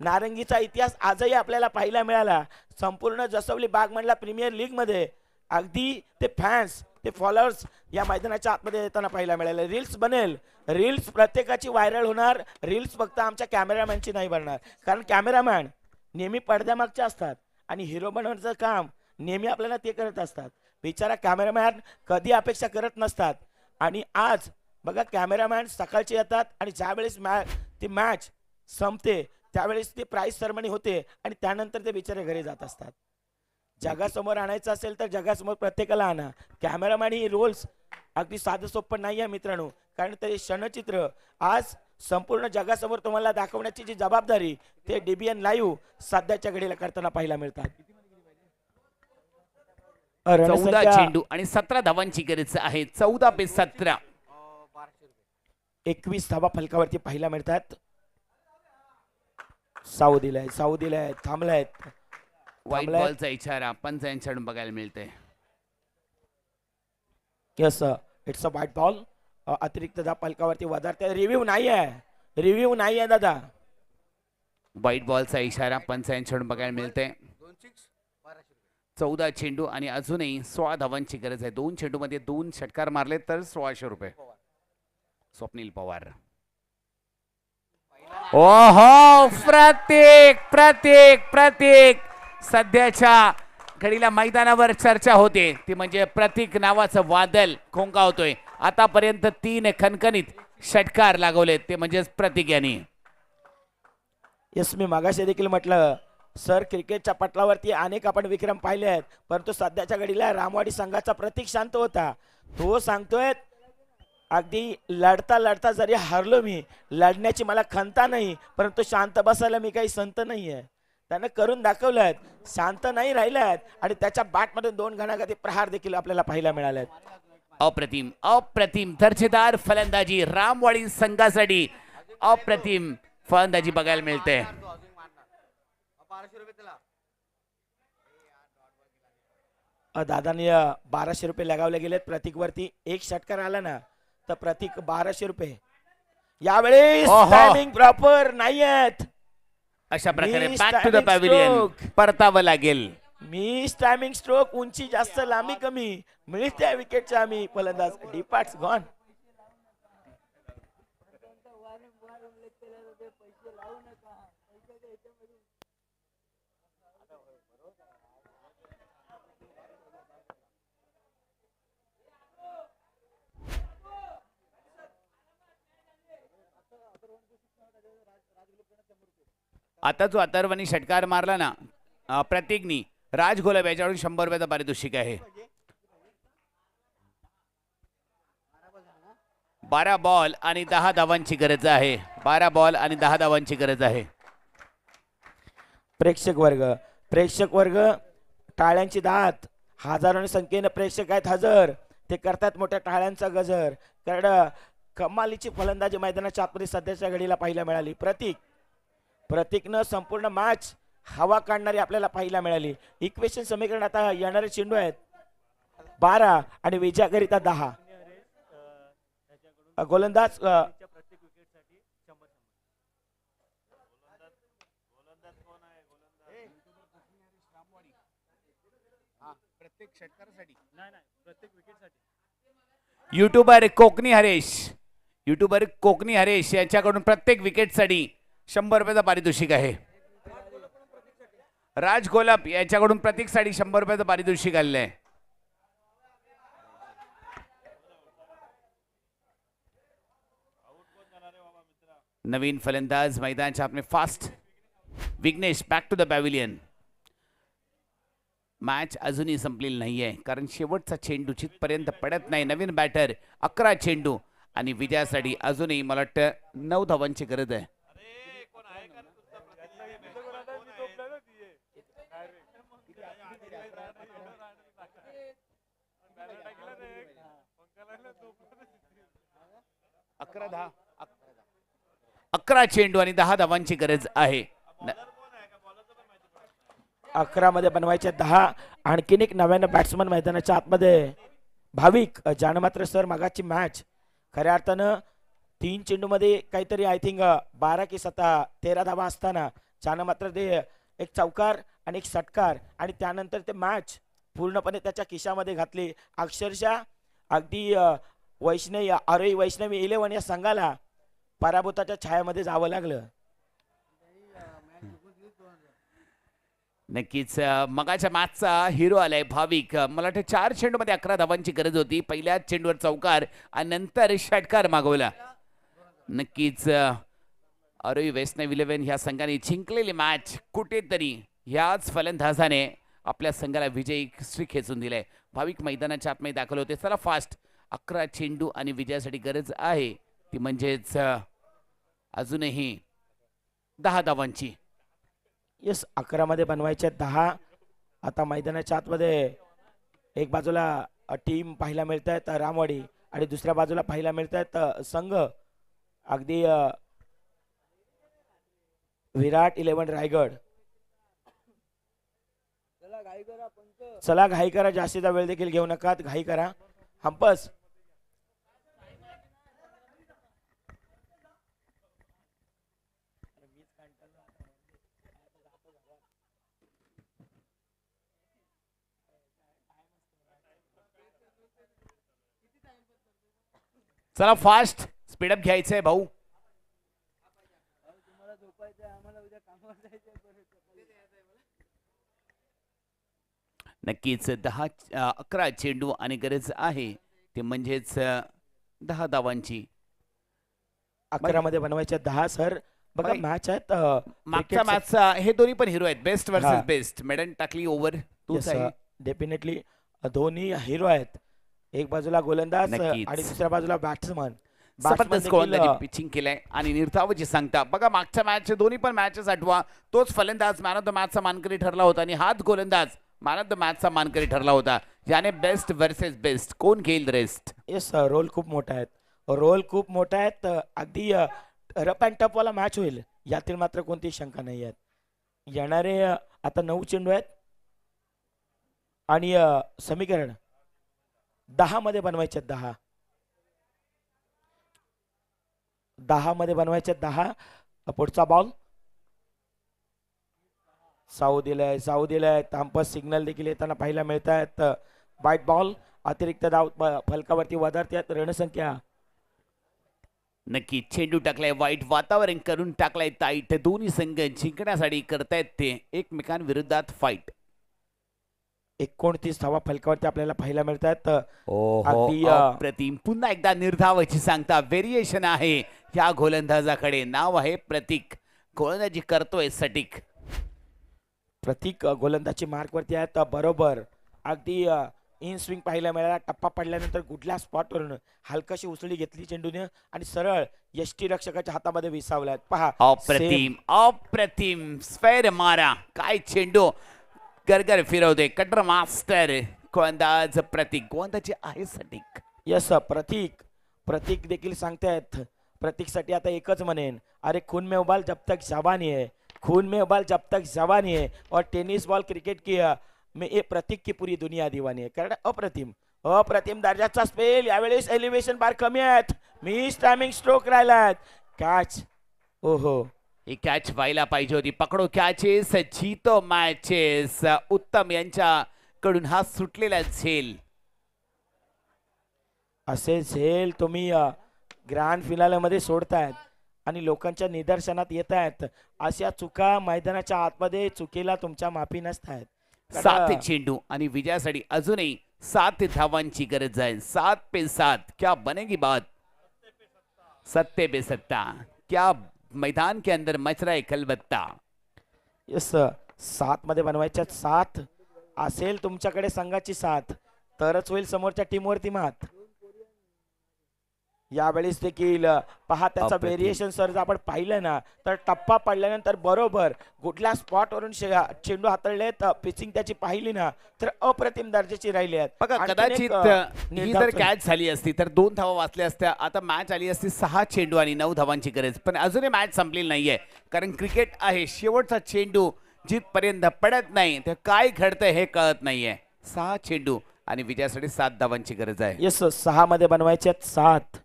नारंगीचा इतिहास आजही आपल्याला पाहायला मिळाला. संपूर्ण जसवली बागमंडला प्रीमियर लीग मध्ये अगदी ते फॅन्स, ते फॉलोअर्स या मैदानाच्या आतमध्ये येताना पाहायला मिळाले. रील्स बनेल, रील्स प्रत्येकाची व्हायरल होणार. रील्स फक्त आमच्या कॅमेरामॅनची नाही बनणार, कारण कॅमेरामॅन नेहमी पडद्यामागचे असतात आणि हिरो बनवण्याचं काम नेहमी आपल्याला ते करत असतात. बिचारा कॅमेरामॅन कधी अपेक्षा करत नसतात. आणि आज बघा, कॅमेरामॅन सकाळचे येतात आणि ज्यावेळेस ती मॅच संपते त्यावेळेस ती प्राइस सेरेमनी होते आणि त्यानंतर ते बिचारे घरी जात असतात. जगासमोर आणायचं असेल तर जगासमोर प्रत्येकाला आणा. कॅमेरामॅन ही रोल्स अगदी साधं सोपं नाही आहे मित्रांनो, कारण ते क्षणचित्र आज संपूर्ण जगासमोर तुम्हाला दाखवण्याची जी जबाबदारी ते डीबीएन लाईव्ह सध्याच्या घडीला करताना पाहायला मिळतात. 14 चेंडू आणि 17 धावांची गरज आहे. 14/17. 21 धावा फलकावरती पाहायला मिळतात. साऊदीला थांबलायत. व्हाईट बॉलचा इशारा पंच यांच्याकडून बघायला मिळते. Yes, it's a white ball. अतिरिक्त धाव फलकावरती वधारते. रिव्ह्यू नाही आहे दादा. व्हाईट बॉलचा इशारा पंच यांच्याकडून बघायला मिळते. 14 चेंडू आणि अजूनही 16 धावांची गरज आहे. 2 चेंडू मध्ये 2 षटकार मारले तर 1600 रुपये. स्वप्नील पवार. ओहो, प्रतीक सध्याच्या घडीला मैदानावर चर्चा होते ती म्हणजे प्रतीक नावाचं वादळ खोंगावतोय. आतापर्यंत 3 खणखणीत षटकार लागवले ते म्हणजेच प्रतीक यांनी. यस, मी मागाशी देखील म्हटलं सर, क्रिकेटच्या पटलावरती अनेक आपण विक्रम पाहिले आहेत, परंतु सध्याच्या घडीला रामवाडी संघाचा प्रतीक शांत होता. तो सांगतोय अगदी लढता जरी हारलो मी, लढण्याची मला खंता नाही, परंतु शांत बसायला मी काही संत नाहीये. त्यानं करून दाखवलंय, शांत नाही राहिल्यात आणि त्याच्या बॅटमधून 2 घणाघाती प्रहार देखील आपल्याला पाहायला मिळालेत. अप्रतिम अप्रतिम दर्जेदार फलंदाजी रामवाडी संघासाठी अप्रतिम फलंदाजी बघायला मिळते. दादानी 1200 रुपये लगावले गेलेत प्रतीक वरती. एक षटकार आला ना तर प्रतीक 1200 रुपये. यावेळेस ओहो. टायमिंग प्रॉपर नाही आहेत. अशा प्रकारे Miss back to the timing pavilion stroke. परतावं लागेल. Miss timing stroke. उंची जास्त लांबी कमी मिळते विकेटच्या आम्ही फलंदाज डिपार्ट्स गॉन. आता जो अथर्वनी षटकार मारला ना प्रतीकनी राज गोलब याच्याकडून 100 रुपयाचं पारितोषिक आहे. 12 बॉल आणि 10 धावांची गरज आहे. 12 बॉल आणि 10 धावांची गरज आहे. प्रेक्षक वर्ग टाळ्यांची दात. हजारोनी संख्येने प्रेक्षक आहेत हजर. ते करतात मोठ्या टाळ्यांचा गजर. कारण कमालीची फलंदाजी मैदानाच्या आतमध्ये सध्याच्या घडीला पाहायला मिळाली. प्रतीकनं संपूर्ण मॅच हवा काढणारी आपल्याला पाहायला मिळाली. इक्वेशन समीकरण आता येणारे चेंडू आहेत 12 आणि विजयाकरिता 10. गोलंदाज युट्यूबर कोकणी हरेश यांच्याकडून प्रत्येक विकेटसाठी 100 रुपयाचं पारितोषिक आहे. राज गोलब यांच्याकडून प्रत्येकसाठी 100 रुपयाचं पारितोषिक आलेलं आहे. नवीन फलंदाज मैदानाच्या आपले fast Vignesh back to the pavilion. Match अजूनही संपलेली नाहीये कारण शेवटचा चेंडू चितपर्यंत पडत नाही. नवीन बॅटर 11 चेंडू आणि विजयासाठी अजूनही मला वाटतं 9 धावांची गरज आहे. अकरा चेंडू आणि 10 धावांची गरज आहे. 11 मध्ये बनवायचे 10. आणखीन एक नव्यानं बॅट्समन मैदानाच्या आतमध्ये भाविक ज्यानं मात्र सर मागाची मॅच खऱ्या अर्थानं 3 चेंडू मध्ये काहीतरी आय थिंक 12 की 13 धावा असताना ज्यानं मात्र ते एक चौकार आणि एक षटकार आणि त्यानंतर ते मॅच पूर्णपणे त्याच्या खिशामध्ये घातली. अक्षरशः अगदी वैष्णवी 11 या संघाला पराभूताच्या छायामध्ये जावं लागलं. नक्कीच मगाच्या मॅचचा हिरो आलाय भाविक. मला वाटतं 4 चेंडू मध्ये 11 धावांची गरज होती. पहिल्याच चेंडूवर चौकार आणि नंतर षटकार मागवला. नक्कीच आरोही वैष्णव 11 ह्या संघाने जिंकलेली मॅच कुठेतरी ह्याच फलंदाजाने आपल्या संघाला विजयी श्री खेचून दिलाय. भाविक मैदानाच्या आतमध्ये दाखल होते. चला फास्ट 11 चेंडू आणि विजयासाठी गरज आहे ती म्हणजेच अजूनही 10 धावांची. येस 11 मध्ये बनवायचे 10. आता मैदानाच्या आतमध्ये एक बाजूला टीम पाहायला मिळत आहेत रामवाडी आणि दुसऱ्या बाजूला पाहायला मिळत आहेत संघ अगदी विराट 11 रायगड. चला घाई करा. जास्तीचा वेळ देखील घेऊ नका. घाई करा. हंपस चला फास्ट स्पीडअप घ्यायचंय भाऊ. नक्कीच 11 चेंडू आणि गरज आहे ते म्हणजेच 10 धावांची. 11 मध्ये बनवायचे 10 सर. बघा मॅच आहेत मागच्या मॅचचा हे दोन्ही पण हिरो आहेत. Best versus best. मेडन टाकली ओव्हर तूच आहे. डेफिनेटली दोन्ही हिरो आहेत. एक बाजूला गोलंदाज नक्कीच. आणि दुसऱ्या बाजूला बॅट्समन. जबरदस्त गोलंदाजी पिचिंग केलंय आणि निर्धावाची सांगता बघा मागच्या मॅच दोन्ही पण मॅचेस आठवा. तोच फलंदाज मॅन ऑफ द मॅचचा मानकरी ठरला होता आणि हाच गोलंदाज मॅन ऑफ द मॅचचा मानकरी ठरला होता. याने बेस्ट वर्सेस बेस्ट कोण घेईल रेस्ट. येस रोल खूप मोठा आहेत, रोल खूप मोठा आहेत. अगदी रफ अँड टफ वाला मॅच होईल यातील मात्र कोणतीही शंका नाही आहेत. येणारे आता 9 चेंडू आहेत आणि समीकरण 10 मध्ये बनवायचे आहेत. 10 मध्ये बनवायचे आहेत. 10 पुढचा बॉल साऊ दिलाय तांपस सिग्नल देखील येताना पाहायला मिळत आहेत. वाईट बॉल अतिरिक्त धाव फलकावरती वधारतात. रणसंख्या नक्की चेंडू टाकलाय वाईट वातावरण करून टाकलाय ताईट. दोन्ही संघ जिंकण्यासाठी करतायत ते एकमेकांविरोधात फाईट. 29 धावा फलकावरती आपल्याला पाहायला मिळतात. अगदी अप्रतिम. पुन्हा एकदा निर्धावाची सांगता व्हेरिएशन आहे या गोलंदाजाकडे. नाव आहे प्रतीक. गोलंदाजी करतोय सटीक. प्रतीक गोलंदाजी मार्कवरती आहेत. बरोबर अगदी इन स्विंग पाहायला मिळाला. टप्पा पडल्यानंतर कुठल्या स्पॉटवरून हलकाशी उसळी घेतली चेंडूने आणि सरळ यष्टी रक्षकाच्या हातामध्ये विसावल्यात. पहा अप्रतिम अप्रतिम स्फेर मारा. काय चेंडू गरगर फिरवते कटर मास्टर गोलंदाज प्रतीक. गोलंदाजी आहे सटीक. यस प्रतीक देखील सांगतायत. प्रतीकसाठी आता एकच म्हणेन, अरे खून में उबाल जब तक जवानी है, खून में उबाल जब तक जवानी है और टेनिस बॉल क्रिकेट की में ये प्रतीक की पूरी दुनिया दीवानी आहे. कारण अप्रतिम दर्जाचा स्पेल. यावेळेस एलिव्हेशन बार कमी आहेत. मिस टायमिंग स्ट्रोक राहिलात. कॅच ओहो ही कॅच व्हायला पाहिजे होती. पकडो कॅचेस जीतो मॅचेस. उत्तम यांच्याकडून हा सुटलेला झेल. असे झेल तुम्ही ग्रँड फिनाले मध्ये सोडतायत आणि लोकांच्या निदर्शनात येत आहेत. अशा चुका मैदानाच्या आतमध्ये चुकीला तुमच्या माफी नसतायत. 7 चेंडू आणि विजयासाठी अजूनही 7 धावांची गरज आहे. 7 पे 7 क्या बनेगी बात. 7 पे 7 क्या मैदान के अंदर मच रहा है कलबत्ता. यस 7 मध्ये बनवायच्या 7 असेल तुमच्याकडे संघाची 7 तरच होईल समोरच्या टीमवरती मात. यावेळेस देखील पहा त्याचा व्हेरिएशन सर जर आपण पाहिलं ना तर टप्पा पडल्यानंतर बरोबर कुठल्या स्पॉटवरून चेंडू हाताळलेत. पिचिंग त्याची पाहिली ना तर अप्रतिम दर्जाची राहिली आहेत. बघा कदाचित ही जर कॅच झाली असती तर 2 धावा वाचल्या असत्या. आता मॅच आली असती 6 चेंडू आणि 9 धावांची गरज. पण अजूनही मॅच संपलेली नाहीये कारण क्रिकेट आहे. शेवटचा चेंडू जिथपर्यंत पडत नाही तर काय घडतंय हे कळत नाहीये. 6 चेंडू आणि विजयासाठी 7 धावांची गरज आहे. येस 6 मध्ये बनवायचे 7.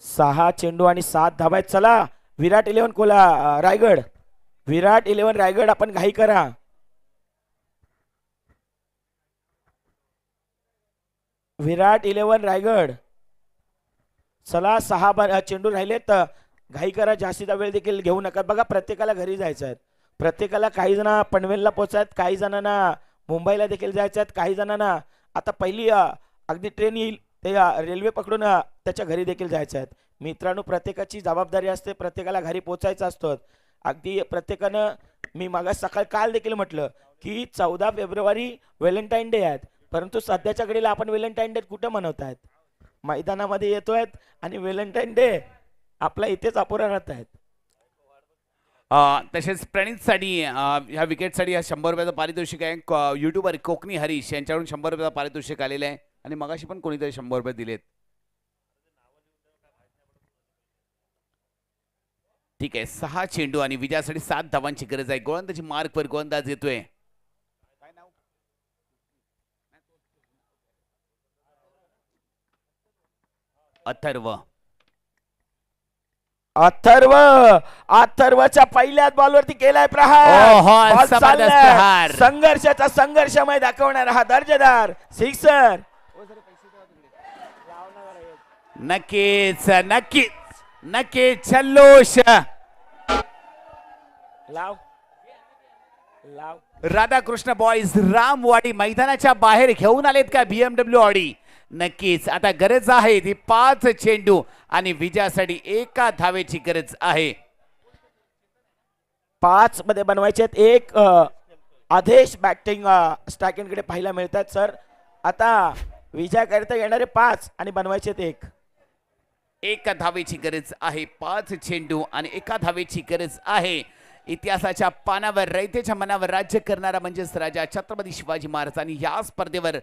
6 चेंडू आणि 7 धावा आहेत. चला विराट 11 रायगड. विराट 11 रायगड आपण घाई करा. विराट 11 रायगड. चला 6 चेंडू राहिलेत. घाई करा. जास्तीचा वेळ देखील घेऊ नका. बघा प्रत्येकाला घरी जायचं आहे. प्रत्येकाला काही जण पनवेलला पोहोचायत, काही जणांना मुंबईला देखील जायचं आहे, काही जणांना आता पहिली अगदी ट्रेन येईल ते रेल्वे पकडून त्याच्या घरी देखील जायचं आहे. मित्रांनो प्रत्येकाची जबाबदारी असते. प्रत्येकाला घरी पोहोचायचं असतं. अगदी प्रत्येकानं मी मागास काल देखील म्हटलं की 14 फेब्रुवारी व्हॅलेंटाईन डे आहेत. परंतु सध्याच्या घडीला आपण व्हॅलेंटाईन डे कुठं मनवतायत. मैदानामध्ये येतोय आणि व्हॅलेंटाईन डे आपला इथेच अपुरा राहत आहेत. तसेच प्रणितसाठी ह्या विकेटसाठी हा 100 रुपयाचं पारितोषिक आहे. युट्यूबर कोकणी हरीश यांच्याकडून 100 रुपयाचं पारितोषिक आलेलं आहे आणि मगाशी पण कोणीतरी 100 रुपये दिलेत. ठीक आहे 6 चेंडू आणि विजयासाठी 7 धावांची गरज आहे. गोलंदाजी मार्कवर गोलंदाज येतोय. अथर्वच्या पहिल्याच बॉलवरती केलाय प्रहार. संघर्षाचा संघर्षमय दाखवणारा हा दर्जेदार सिक्सर. नक्कीच नक्कीच नक्कीच जल्लोष. लाव राधाकृष्ण बॉईज रामवाडी मैदानाच्या बाहेर घेऊन आलेत का BMW ऑडी. नक्कीच आता गरज आहे ती 5 चेंडू आणि विजयासाठी 1 धावेची गरज आहे. 5 मध्ये बनवायचे आहेत. एक आदेश बॅटिंग स्ट्रायकिंग कडे पाहायला मिळतात सर. आता विजयाकरिता येणारे 5 आणि बनवायचे 1 धावेची गरज आहे. 5 चेंडू आणि 1 धावेची गरज आहे. इतिहासाच्या पानावर रयतेच्या मनावर राज्य करणारा म्हणजेच राजा छत्रपती शिवाजी महाराज आणि या स्पर्धेवर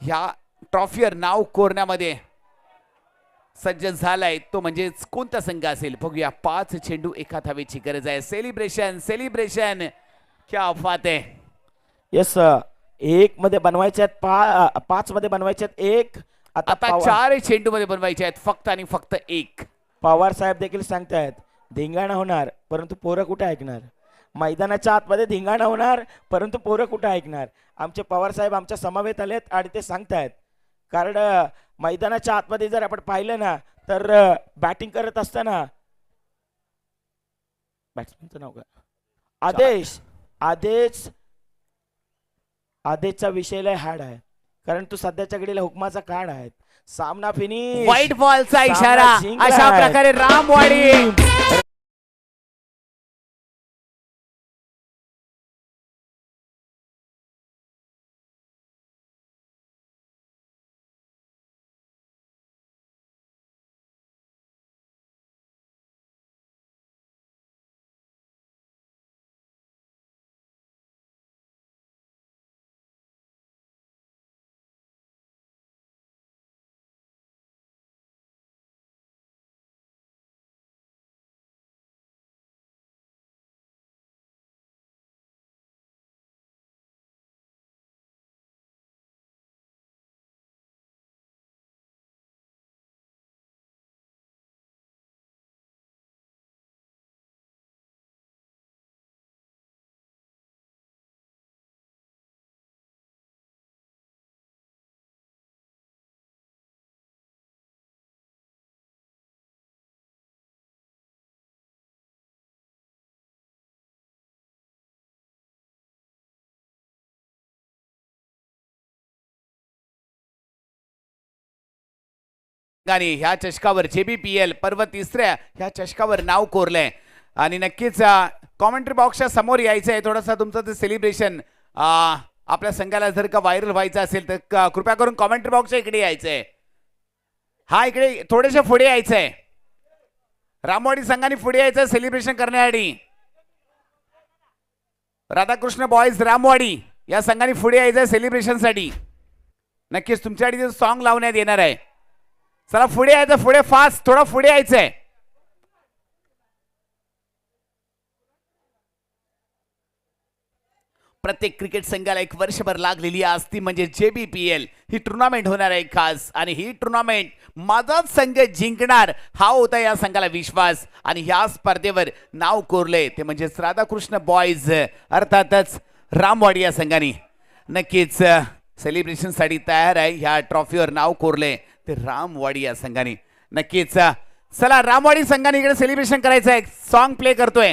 या ट्रॉफीवर नाव कोरण्यामध्ये सज्ज झालाय तो म्हणजेच कोणता संघ असेल बघूया. 5 चेंडू एका धावेची गरज आहे. सेलिब्रेशन सेलिब्रेशन क्या बात आहे. येस 1 मध्ये बनवायचे आहेत 5 मध्ये बनवायचे आहेत 1. आता 4 चेंडू मध्ये बनवायचे आहेत फक्त आणि फक्त 1. पवार साहेब देखील सांगतायत धिंगाणा होणार परंतु पोरं कुठे ऐकणार. मैदानाच्या आतमध्ये धिंगाणा होणार परंतु पोरं कुठे ऐकणार. आमचे पवार साहेब आमच्या समवेत आलेत आणि ते सांगतायत कारण मैदानाच्या आतमध्ये जर आपण पाहिलं ना तर बॅटिंग करत असताना बॅट्समनचं नाव काय आदेशचा विषय लय हार्ड आहे कारण तू सध्याच्या घडीला हुकमाचा काळ आहे. सामना फिनिश व्हाईट बॉलचा इशारा अशा प्रकारे रामवाडी ह्या चषकावर JBPL पर्व 3ऱ्या ह्या चषकावर नाव कोरलंय आणि नक्कीच कॉमेंट्री बॉक्सच्या समोर यायचं आहे. थोडंसं तुमचं ते सेलिब्रेशन आपल्या संघाला जर का व्हायरल व्हायचं असेल तर कृपया करून कॉमेंट्री बॉक्सच्या इकडे यायचंय. हा इकडे थोडेसे पुढे यायचंय. रामवाडी संघाने पुढे यायचं सेलिब्रेशन करण्यासाठी. राधाकृष्ण बॉयज रामवाडी या संघाने पुढे यायचं सेलिब्रेशनसाठी. नक्कीच तुमच्यासाठी सॉन्ग लावण्यात येणार आहे. चला पुढे यायचं पुढे फास्ट थोडं पुढे यायचंय. प्रत्येक क्रिकेट संघाला एक वर्षभर लागलेली असती म्हणजे JBPL ही टुर्नामेंट होणार आहे खास आणि ही टुर्नामेंट माझाच संघ जिंकणार हा होता या संघाला विश्वास आणि या स्पर्धेवर नाव कोरले ते म्हणजेच राधाकृष्ण बॉयज अर्थातच रामवाडी या संघाने नक्कीच सेलिब्रेशन साठी तयार आहे. ह्या ट्रॉफीवर नाव कोरले ते रामवाडी या संघाने. नक्कीच चला रामवाडी संघाने इकडे सेलिब्रेशन करायचं आहे. सॉन्ग प्ले करतोय.